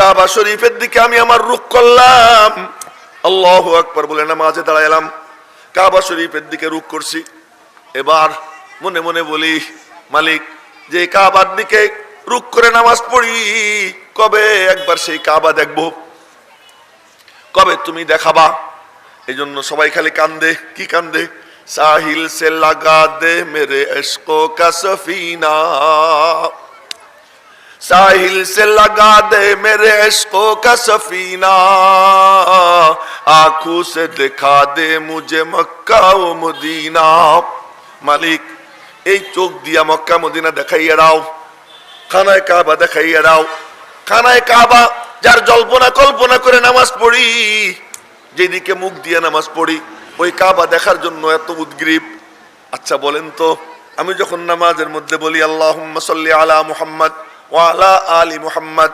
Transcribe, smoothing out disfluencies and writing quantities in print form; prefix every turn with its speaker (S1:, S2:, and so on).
S1: কাবা শরীফের দিকে আমি আমার রুখ করলাম। আল্লাহু আকবার বলে নামাজে দাঁড়াইলাম, কাবা শরীফের দিকে রুখ করছি। এবার মনে মনে বলি, মালিক, যে কাবার দিকে রুখ করে নামাজ পড়ি, কবে একবার সেই কাবা দেখবো, কবে তুমি দেখাবা? এই জন্য সবাই খালি কান্দে। কি কান্দে? সাহিল সে লাগা দে মেরে ইশকো কা সফিনা, साहिल से लगा दे मेरे इश्कों का सफीना, आंखों से दिखा दे मुझे मक्का ও মদিনা। মালিক, এই চোখ দিয়া মক্কা মদিনা দেখাইয়া দাও, খানায় কাবা দেখাইয়া দাও। খানায় কাবা যার জল্পনা কল্পনা করে নামাজ পড়ি, যেদিকে মুখ দিয়ে নামাজ পড়ি, ওই কাবা দেখার জন্য এত উদ্গ্রীব। আচ্ছা বলেন তো, আমি যখন নামাজের মধ্যে বলি আল্লাহুম্মা সাল্লি আলা মুহাম্মদ ওয়া আলা আলি মুহাম্মদ,